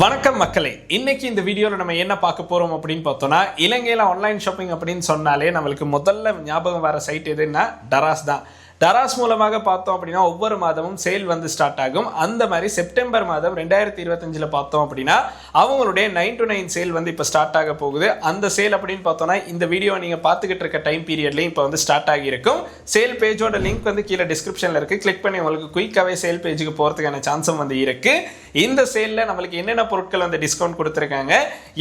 வணக்கம் மக்களே, இன்னைக்கு இந்த வீடியோவில் நம்ம என்ன பார்க்க போறோம் அப்படின்னு பார்த்தோம்னா, இலங்கையில் ஆன்லைன் ஷாப்பிங் அப்படின்னு சொன்னாலே நம்மளுக்கு முதல்ல ஞாபகம் வர சைட் எதுன்னா டராஸ் தான். டராஸ் மூலமாக பார்த்தோம் அப்படின்னா ஒவ்வொரு மாதமும் சேல் வந்து ஸ்டார்ட் ஆகும். அந்த மாதிரி செப்டம்பர் மாதம் 2025 பார்த்தோம் அப்படின்னா அவங்களுடைய 9 to 9 சேல் வந்து இப்போ ஸ்டார்ட் ஆக போகுது. அந்த சேல் அப்படின்னு பார்த்தோம்னா இந்த வீடியோ நீங்கள் பார்த்துக்கிட்டு இருக்க டைம் பீரியட்லையும் இப்போ வந்து ஸ்டார்ட் ஆகியிருக்கும். சேல் பேஜோட லிங்க் வந்து கீழே டிஸ்கிரிப்ஷனில் இருக்குது. கிளிக் பண்ணி உங்களுக்கு குயிக்காகவே சேல் பேஜுக்கு போகிறதுக்கான சான்ஸும் வந்து இருக்குது. இந்த சேலில் நம்மளுக்கு என்னென்ன பொருட்கள் வந்து டிஸ்கவுண்ட் கொடுத்துருக்காங்க,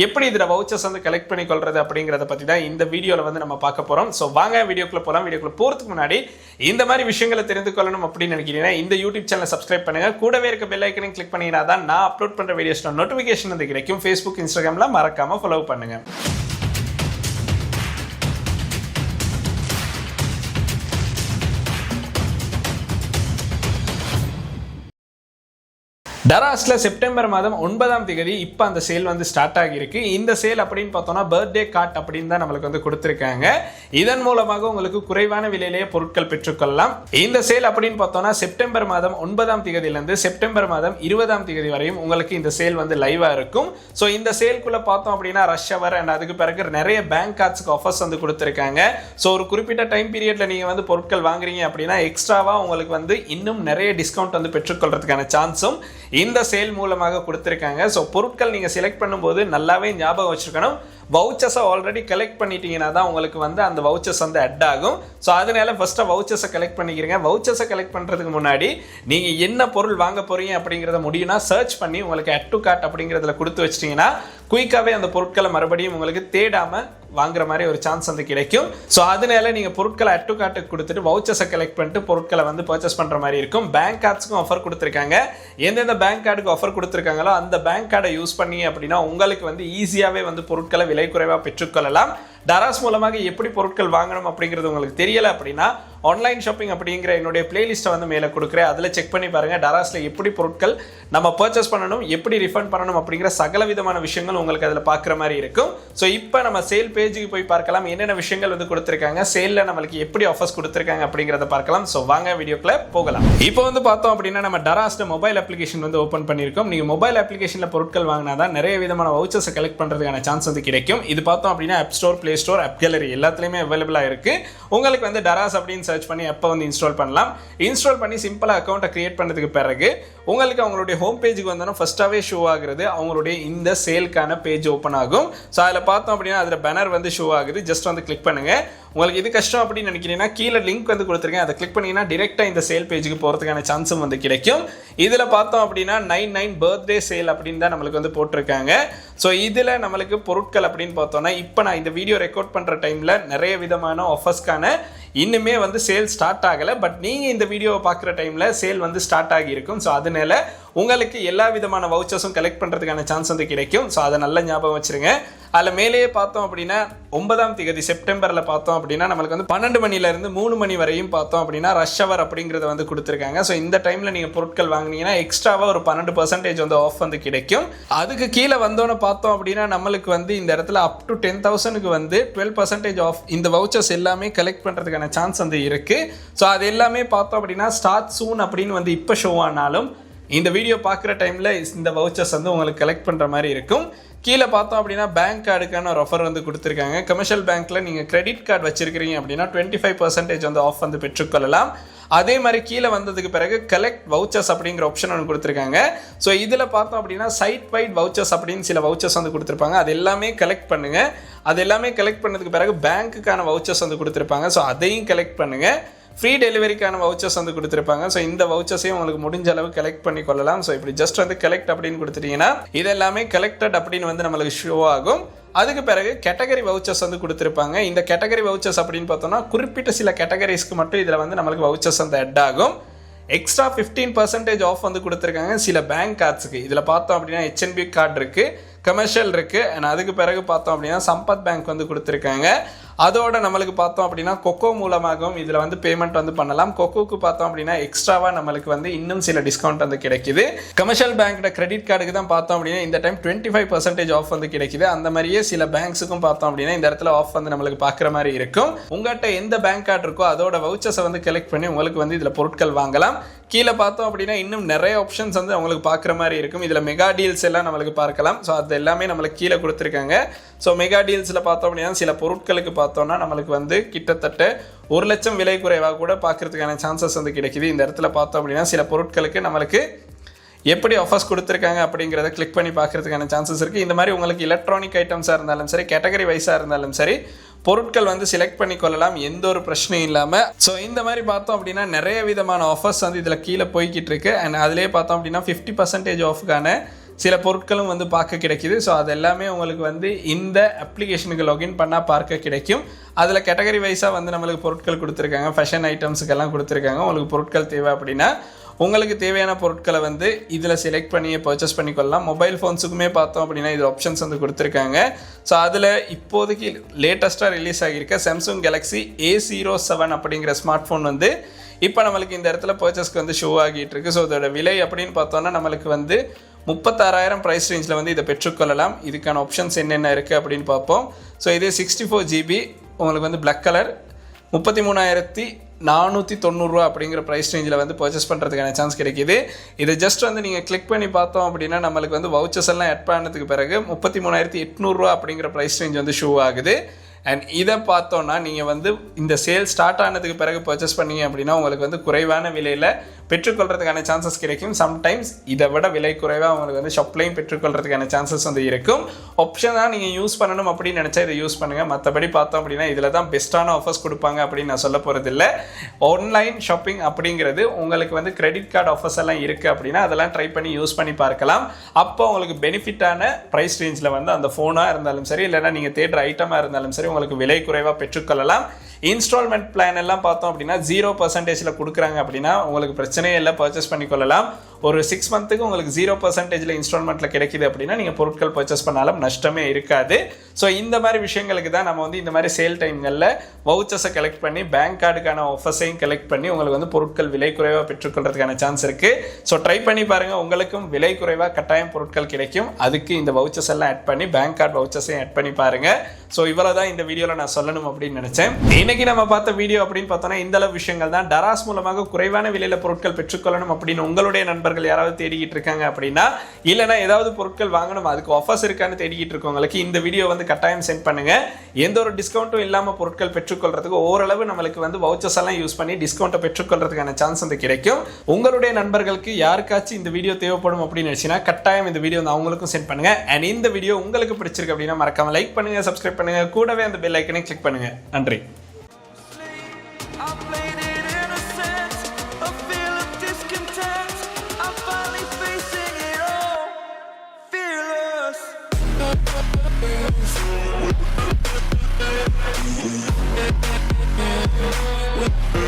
எப்படி இதில் வவுச்சர்ஸ் வந்து கலெக்ட் பண்ணி கொள்றது அப்படிங்கிறத பற்றி தான் இந்த வீடியோவில் வந்து நம்ம பார்க்க போகிறோம். ஸோ வாங்க வீடியோக்குள்ளே போகலாம். வீடியோக்குள்ளே போகிறதுக்கு முன்னாடி இந்த மாதிரி விஷயங்களை தெரிந்து கொள்ளணும் அப்படின்னு நினைக்கிறீங்கன்னா இந்த யூடியூப் சேனலை சப்ஸ்கிரைப் பண்ணுங்க. கூடவே இருக்க பெல் ஐக்கனையும் கிளிக் பண்ணினா தான் நான் அப்லோட் பண்ணுற வீடியோஸ்ல நோட்டிஃபிகேஷன் வந்து கிடைக்கும். ஃபேஸ்புக், இன்ஸ்டாகிராம்ல மறக்காம ஃபாலோ பண்ணுங்க. டராஸ்ல செப்டம்பர் மாதம் 9ஆம் தேதி இப்போ அந்த சேல் வந்து ஸ்டார்ட் ஆகியிருக்கு. இந்த சேல் அப்படின்னு பார்த்தோம்னா பர்த்டே கார்ட் அப்படின்னு தான் நம்மளுக்கு வந்து கொடுத்துருக்காங்க. இதன் மூலமாக உங்களுக்கு குறைவான விலையிலேயே பொருட்கள் பெற்றுக்கொள்ளலாம். இந்த சேல் அப்படின்னு பார்த்தோம்னா செப்டம்பர் மாதம் 9ஆம் தேதியிலிருந்து செப்டம்பர் மாதம் 20ஆம் தேதி வரையும் உங்களுக்கு இந்த சேல் வந்து லைவா இருக்கும். ஸோ இந்த சேல்குள்ள பார்த்தோம் அப்படின்னா ரஷ் அவர் அண்ட் அதுக்கு பிறகு நிறைய பேங்க் கார்ட்ஸ்க்கு ஆஃபர்ஸ் வந்து கொடுத்துருக்காங்க. ஸோ ஒரு குறிப்பிட்ட டைம் பீரியட்ல நீங்க வந்து பொருட்கள் வாங்குறீங்க அப்படின்னா எக்ஸ்ட்ராவா உங்களுக்கு வந்து இன்னும் நிறைய டிஸ்கவுண்ட் வந்து பெற்றுக்கொள்றதுக்கான சான்ஸும் இந்த சேல் மூலமாக கொடுத்திருக்காங்க. ஸோ பொருட்கள் நீங்க செலக்ட் பண்ணும்போது நல்லாவே ஞாபகம் வச்சிருக்கணும். வவுச்சர்ஸை ஆல்ரெடி கலெக்ட் பண்ணிட்டீங்கன்னா தான் உங்களுக்கு வந்து அந்த வவுச்சர்ஸ் வந்து அட் ஆகும். ஸோ அதனால ஃபர்ஸ்ட் வவுச்சர்ஸை கலெக்ட் பண்ணிக்கிறீங்க. வவுச்சர்ஸை கலெக்ட் பண்றதுக்கு முன்னாடி நீங்க என்ன பொருள் வாங்க போறீங்க அப்படிங்கிறத முடியும்னா சர்ச் பண்ணி உங்களுக்கு அட் டு கார்ட் அப்படிங்கிறதுல கொடுத்து வச்சிட்டீங்கன்னா குயிக்காவே அந்த பொருட்களை மறுபடியும் உங்களுக்கு தேடாம வாங்குற மாதிரி ஒரு சான்ஸ் வந்து கிடைக்கும். ஸோ அதனால நீங்க பொருட்களை அட் டு கார்ட்டுக்கு கொடுத்துட்டு வவுச்சர்ஸை கலெக்ட் பண்ணிட்டு பொருட்களை வந்து பர்ச்சேஸ் பண்ற மாதிரி இருக்கும். பேங்க் கார்ட்ஸ்க்கும் ஆஃபர் கொடுத்துருக்காங்க. எந்தெந்த பேங்க் கார்டுக்கு ஆஃபர் கொடுத்துருக்காங்களோ அந்த பேங்க் கார்டை யூஸ் பண்ணி அப்படின்னா உங்களுக்கு வந்து ஈஸியாவே வந்து பொருட்களை விலை குறைவாக பெற்றுக்கொள்ளலாம். டராஸ் மூலமாக எப்படி பொருட்கள் வாங்கணும் அப்படிங்கிறது உங்களுக்கு தெரியல அப்படின்னா ஆன்லைன் ஷாப்பிங் அப்படிங்கிற என்னுடைய பிளேலிஸ்ட்டை வந்து மேலே கொடுக்குறேன். அதில் செக் பண்ணி பாருங்க. டராஸ்ல எப்படி பொருட்கள் நம்ம பர்ச்சேஸ் பண்ணணும், எப்படி ரிஃபண்ட் பண்ணணும் அப்படிங்கிற சகல விதமான விஷயங்கள் உங்களுக்கு அதில் பார்க்குற மாதிரி இருக்கும். ஸோ இப்போ நம்ம சேல் பேஜுக்கு போய் பார்க்கலாம். என்னென்ன விஷயங்கள் வந்து கொடுத்துருக்காங்க, சேலில் நம்மளுக்கு எப்படி ஆஃபர்ஸ் கொடுத்துருக்காங்க அப்படிங்கிறத பார்க்கலாம். ஸோ வாங்க வீடியோக்குள்ள போகலாம். இப்போ வந்து பார்த்தோம் அப்படின்னா நம்ம டராஸ்ல மொபைல் அப்ளிகேஷன் வந்து ஓப்பன் பண்ணியிருக்கோம். நீங்கள் மொபைல் அப்ளிகேஷனில் பொருட்கள் வாங்கினா தான் நிறைய விதமான வவுச்சர்ஸை கலெக்ட் பண்ணுறதுக்கான சான்ஸ் வந்து கிடைக்கும். இது பார்த்தோம் அப்படின்னா app store, play store, app gallery எல்லாத்துலேயுமே அவைலபிளாக இருக்கு. உங்களுக்கு வந்து டராஸ் அப்படின்னு சர்ச் பண்ணி அப்போ வந்து இன்ஸ்டால் பண்ணலாம். இன்ஸ்டால் பண்ணி சிம்பிளா அக்கௌண்ட்டை கிரியேட் பண்ணதுக்கு பிறகு உங்களுக்கு அவங்களுடைய ஹோம் பேஜுக்கு வந்தோன்னா ஃபர்ஸ்டாவே ஷோ ஆகுறது அவங்களுடைய இந்த சேல்க்கான பேஜ் ஓப்பன் ஆகும். ஸோ அதில் பார்த்தோம் அப்படின்னா அதில் பேனர் வந்து ஷோ ஆகுது. ஜஸ்ட் வந்து கிளிக் பண்ணுங்க. உங்களுக்கு இது கஷ்டம் அப்படின்னு நினைக்கிறீங்கன்னா கீழே லிங்க் வந்து கொடுத்துருக்கேன். அதை கிளிக் பண்ணீங்கன்னா டிரெக்டா இந்த சேல் பேஜுக்கு போகிறதுக்கான சான்ஸும் வந்து கிடைக்கும். இதில் பார்த்தோம் அப்படின்னா 99 பர்த்டே சேல் அப்படின்னு தான் நம்மளுக்கு வந்து போட்டிருக்காங்க. ஸோ இதில் நம்மளுக்கு பொருட்கள் அப்படின்னு பார்த்தோம்னா இப்போ நான் இந்த வீடியோ ரெக்கார்ட் பண்ணுற டைமில் நிறைய விதமான ஆஃபர்ஸ்க்கான இன்னுமே வந்து சேல் ஸ்டார்ட் ஆகலை. பட் நீங்கள் இந்த வீடியோவை பார்க்குற டைமில் சேல் வந்து ஸ்டார்ட் ஆகியிருக்கும். ஸோ அதனால உங்களுக்கு எல்லா விதமான வவுச்சர்ஸும் கலெக்ட் பண்ணுறதுக்கான சான்ஸ் வந்து கிடைக்கும். ஸோ அதை நல்ல ஞாபகம் வச்சுருங்க. அதில் மேலேயே பார்த்தோம் அப்படின்னா 9ஆம் தேதி செப்டம்பரில் பார்த்தோம் அப்படின்னா நம்மளுக்கு வந்து 12 மணிலேருந்து 3 மணி வரையும் பார்த்தோம் அப்படின்னா ரஷ் அவர் அப்படிங்கிறத வந்து கொடுத்துருக்காங்க. ஸோ இந்த டைமில் நீங்கள் பொருட்கள் வாங்கினீங்கன்னா எக்ஸ்ட்ராவாக ஒரு 12% வந்து ஆஃப் வந்து கிடைக்கும். அதுக்கு கீழே வந்தோன்னு பார்த்தோம் அப்படின்னா நம்மளுக்கு வந்து இந்த இடத்துல அப் டு 10,000க்கு வந்து 12% ஆஃப் இந்த வவுச்சர்ஸ் எல்லாமே கலெக்ட் பண்ணுறதுக்கான சான்ஸ் வந்து இருக்குது. ஸோ அது எல்லாமே பார்த்தோம் அப்படின்னா ஸ்டார்ட் சூன் அப்படின்னு வந்து இப்போ ஷோ ஆனாலும் இந்த வீடியோ பார்க்குற டைமில் இந்த வவுச்சர்ஸ் வந்து உங்களுக்கு கலெக்ட் பண்ணுற மாதிரி இருக்கும். கீழே பார்த்தோம் அப்படின்னா பேங்க் கார்டுக்கான ஒரு ஆஃபர் வந்து கொடுத்துருக்காங்க. கமர்ஷியல் பேங்க்கில் நீங்கள் கிரெடிட் கார்டு வச்சிருக்கிறீங்க அப்படின்னா 25% வந்து ஆஃப் வந்து பெற்றுக்கொள்ளலாம். அதே மாதிரி கீழே வந்ததுக்கு பிறகு கலெக்ட் வவுச்சர்ஸ் அப்படிங்கிற ஆப்ஷன் ஒன்று கொடுத்துருக்காங்க. ஸோ இதில் பார்த்தோம் அப்படின்னா சைட் வைட் வவுச்சர்ஸ் அப்படின்னு சில வவுச்சர்ஸ் வந்து கொடுத்துருப்பாங்க. அது எல்லாமே கலெக்ட் பண்ணுங்கள். அது எல்லாமே கலெக்ட் பண்ணதுக்கு பிறகு பேங்க்குக்கான வவுச்சர்ஸ் வந்து கொடுத்துருப்பாங்க. ஸோ அதையும் கலெக்ட் பண்ணுங்கள். ஃப்ரீ டெலிவரிக்கான வவுச்சர்ஸ் வந்து கொடுத்துருப்பாங்க. ஸோ இந்த வவுச்சர்ஸையும் உங்களுக்கு முடிஞ்ச அளவு கலெக்ட் பண்ணி கொள்ளலாம். ஸோ இப்படி ஜஸ்ட் வந்து கலெக்ட் அப்படின்னு கொடுத்துட்டீங்கன்னா இது எல்லாமே கலெக்டட் அப்படின்னு வந்து நம்மளுக்கு ஷோ ஆகும். அதுக்கு பிறகு கேட்டகரி வவுச்சர்ஸ் வந்து கொடுத்துருப்பாங்க. இந்த கேட்டகரி வவுச்சர்ஸ் அப்படின்னு பார்த்தோம்னா குறிப்பிட்ட சில கேட்டகரிஸ்க்கு மட்டும் இதில் வந்து நம்மளுக்கு வவுச்சர்ஸ் வந்து அட் ஆகும். எக்ஸ்ட்ரா 15% ஆஃப் வந்து கொடுத்துருக்காங்க சில பேங்க் கார்ட்ஸுக்கு. இதில் பார்த்தோம் அப்படின்னா HNB கார்டு இருக்குது, கமர்ஷியல் இருக்குது. அண்ட் அதுக்கு பிறகு பார்த்தோம் அப்படின்னா சம்பத் பேங்க் வந்து கொடுத்துருக்காங்க. அதோட நம்மளுக்கு பார்த்தோம் அப்படின்னா கொக்கோ மூலமாகவும் இதில் வந்து பேமெண்ட் வந்து பண்ணலாம். கொக்கோக்கு பார்த்தோம் அப்படின்னா எக்ஸ்ட்ராவாக நம்மளுக்கு வந்து இன்னும் சில டிஸ்கவுண்ட் வந்து கிடைக்குது. கமர்ஷியல் பேங்க்கோட கிரெடிட் கார்டுக்கு தான் பார்த்தோம் அப்படின்னா இந்த டைம் 25% ஆஃப் வந்து கிடைக்குது. அந்த மாதிரியே சில பேங்க்ஸுக்கும் பார்த்தோம் அப்படின்னா இந்த இடத்துல ஆஃப் வந்து நம்மளுக்கு பார்க்குற மாதிரி இருக்கும். உங்கள்கிட்ட எந்த பேங்க் கார்டு இருக்கோ அதோட வவுச்சர்ஸை வந்து கலெக்ட் பண்ணி உங்களுக்கு வந்து இதில் பொருட்கள் வாங்கலாம். கீழே பார்த்தோம் அப்படின்னா இன்னும் நிறைய ஆப்ஷன்ஸ் வந்து அவங்களுக்கு பார்க்குற மாதிரி இருக்கும். இதில் மெகா டீல்ஸ் எல்லாம் நம்மளுக்கு பார்க்கலாம். ஸோ அது எல்லாமே நம்மளுக்கு கீழே கொடுத்துருக்காங்க. ஸோ மெகா டீல்ஸில் பார்த்தோம் அப்படின்னா சில பொருட்களுக்கு பார்த்தோம்னா நம்மளுக்கு வந்து கிட்டத்தட்ட 1 லட்சம் விலை குறைவாக கூட பார்க்குறதுக்கான சான்சஸ் வந்து கிடைக்குது. இந்த இடத்துல பார்த்தோம் அப்படின்னா சில பொருட்களுக்கு நம்மளுக்கு எப்படி ஆஃபர்ஸ் கொடுத்துருக்காங்க அப்படிங்கிறத கிளிக் பண்ணி பார்க்குறதுக்கான சான்சஸ் இருக்குது. இந்த மாதிரி உங்களுக்கு எலக்ட்ரானிக் ஐட்டம்ஸாக இருந்தாலும் சரி, கேட்டகரி வைஸாக இருந்தாலும் சரி, பொருட்கள் வந்து செலக்ட் பண்ணி கொள்ளலாம், எந்த ஒரு பிரச்சனையும் இல்லாமல். ஸோ இந்த மாதிரி பார்த்தோம் அப்படின்னா நிறைய விதமான ஆஃபர்ஸ் வந்து இதில் கீழே போய்கிட்டு இருக்கு. அண்ட் அதிலே பார்த்தோம் அப்படின்னா 50% ஆஃப்கான சில பொருட்களும் வந்து பார்க்க கிடைக்குது. ஸோ அது எல்லாமே உங்களுக்கு வந்து இந்த அப்ளிகேஷனுக்கு லாகின் பண்ணால் பார்க்க கிடைக்கும். அதில் கேட்டகரி வைஸாக வந்து நம்மளுக்கு பொருட்கள் கொடுத்துருக்காங்க. ஃபேஷன் ஐட்டம்ஸுக்கெல்லாம் கொடுத்துருக்காங்க. உங்களுக்கு பொருட்கள் தேவை அப்படின்னா உங்களுக்கு தேவையான பொருட்களை வந்து இதில் செலக்ட் பண்ணி பர்ச்சேஸ் பண்ணிக்கொள்ளலாம். மொபைல் ஃபோன்ஸுக்குமே பார்த்தோம் அப்படின்னா இது ஆப்ஷன்ஸ் வந்து கொடுத்துருக்காங்க. ஸோ அதில் இப்போதைக்கு லேட்டஸ்ட்டாக ரிலீஸ் ஆகியிருக்க சாம்சங் கேலக்ஸி A07 அப்படிங்கிற ஸ்மார்ட் ஃபோன் வந்து இப்போ நம்மளுக்கு இந்த இடத்துல பர்ச்சேஸ்க்கு வந்து ஷோ ஆகிட்டு இருக்கு. ஸோ இதோட விலை அப்படின்னு பார்த்தோன்னா நம்மளுக்கு வந்து 36,000 ப்ரைஸ் ரேஞ்சில் வந்து இதை பெற்றுக்கொள்ளலாம். இதுக்கான ஆப்ஷன்ஸ் என்னென்ன இருக்குது அப்படின்னு பார்ப்போம். ஸோ இதே 64 GB உங்களுக்கு வந்து பிளாக் கலர் 33,490 ரூபா அப்படிங்கிற ப்ரைஸ் ரேஞ்சில் வந்து பர்ச்சேஸ் பண்ணுறதுக்கான சான்ஸ் கிடைக்கிது. இதை ஜஸ்ட் வந்து நீங்கள் கிளிக் பண்ணி பார்த்தோம் அப்படின்னா நம்மளுக்கு வந்து வவுச்சர்ஸ் எல்லாம் ஆட் பண்ணதுக்கு பிறகு 33,800 ரூபா அப்படிங்கிற ப்ரைஸ் ரேஞ்ச் வந்து ஷோ ஆகுது. அண்ட் இதை பார்த்தோன்னா நீங்கள் வந்து இந்த சேல் ஸ்டார்ட் ஆனதுக்கு பிறகு பர்ச்சேஸ் பண்ணீங்க அப்படின்னா உங்களுக்கு வந்து குறைவான விலையில் பெற்றுக்கொள்கிறதுக்கான சான்சஸ் கிடைக்கும். சம்டைம்ஸ் இதை விட விலை குறைவாக உங்களுக்கு வந்து ஷாப்லையும் பெற்றுக்கொள்கிறதுக்கான சான்சஸ் வந்து இருக்கும். ஆப்ஷன் தான் நீங்கள் யூஸ் பண்ணணும் அப்படின்னு நினச்சா இதை யூஸ் பண்ணுங்கள். மற்றபடி பார்த்தோம் அப்படின்னா இதில் தான் பெஸ்ட்டான ஆஃபர்ஸ் கொடுப்பாங்க அப்படின்னு நான் சொல்ல போகிறதில்ல. ஆன்லைன் ஷாப்பிங் அப்படிங்கிறது உங்களுக்கு வந்து கிரெடிட் கார்டு ஆஃபர்ஸ் எல்லாம் இருக்குது அப்படின்னா அதெல்லாம் ட்ரை பண்ணி யூஸ் பண்ணி பார்க்கலாம். அப்போ உங்களுக்கு பெனிஃபிட்டான ப்ரைஸ் ரேஞ்சில் வந்து அந்த ஃபோனாக இருந்தாலும் சரி, இல்லைனா நீங்கள் தேடுற ஐட்டமாக இருந்தாலும் சரி உங்களுக்கு விலை குறைவாக பெற்றுக்கொள்ளலாம். இன்ஸ்டால்மெண்ட் பிளான் எல்லாம் பார்த்தோம் அப்படின்னா 0% கொடுக்குறாங்க அப்படின்னா உங்களுக்கு பிரச்சனையே இல்லை, பர்ச்சேஸ் பண்ணிக்கொள்ளலாம். ஒரு 6 மந்த்துக்கு உங்களுக்கு 0% இன்ஸ்டால்மெண்ட்டில் கிடைக்குது அப்படின்னா நீங்கள் பொருட்கள் பர்ச்சேஸ் பண்ணாலும் நஷ்டமே இருக்காது. ஸோ இந்த மாதிரி விஷயங்களுக்கு தான் நம்ம வந்து இந்த மாதிரி சேல் டைம்களில் வவுச்சர்ஸை கலெக்ட் பண்ணி பேங்க் கார்டுக்கான ஆஃபர்ஸையும் கலெக்ட் பண்ணி உங்களுக்கு வந்து பொருட்கள் விலை குறைவாக பெற்றுக்கொள்றதுக்கான சான்ஸ் இருக்குது. ஸோ ட்ரை பண்ணி பாருங்கள், உங்களுக்கும் விலை குறைவாக கட்டாயம் பொருட்கள் கிடைக்கும். அதுக்கு இந்த வவுச்சர்ஸ் எல்லாம் ஆட் பண்ணி பேங்க் கார்டு வவுச்சர்ஸையும் ஆட் பண்ணி பாருங்கள். ஸோ இவ்வளோ தான் இந்த வீடியோவில் நான் சொல்லணும் அப்படின்னு நினச்சேன். இன்னைக்கு நம்ம பார்த்த வீடியோ அப்படின்னு பார்த்தோன்னா இந்த அளவு விஷயங்கள் தான். டராஸ் மூலமாக குறைவான விலையில் பொருட்கள் பெற்றுக்கொள்ளணும் அப்படின்னு உங்களுடைய நண்பர்கள் யாராவது தேடிக்கிட்டு இருக்காங்க அப்படின்னா, இல்லைனா ஏதாவது பொருட்கள் வாங்கணும் அதுக்கு ஆஃபர்ஸ் இருக்கான்னு தேடிக்கிட்டு இருக்கவங்களுக்கு இந்த வீடியோ வந்து கட்டாயம் சென்ட் பண்ணுங்க. எந்த ஒரு டிஸ்கவுண்ட்டும் இல்லாமல் பொருட்கள் பெற்றுக்கொள்றதுக்கு ஓரளவு நம்மளுக்கு வந்து வவுச்சர்ஸ் எல்லாம் யூஸ் பண்ணி டிஸ்கவுண்ட்டை பெற்றுக்கொள்றதுக்கான சான்ஸ் வந்து கிடைக்கும். உங்களுடைய நண்பர்களுக்கு யாருக்காச்சும் இந்த வீடியோ தேவைப்படும் அப்படின்னு நினைச்சினா கட்டாயம் இந்த வீடியோ வந்து அவங்களுக்கும் சென்ட் பண்ணுங்க. அண்ட் இந்த வீடியோ உங்களுக்கு பிடிச்சிருக்கு அப்படின்னா மறக்காம லைக் பண்ணுங்க, சப்ஸ்கிரைப் பண்ணுங்க, கூடவே அந்த பெல் ஐக்கனை கிளிக் பண்ணுங்க. நன்றி. We'll be right back.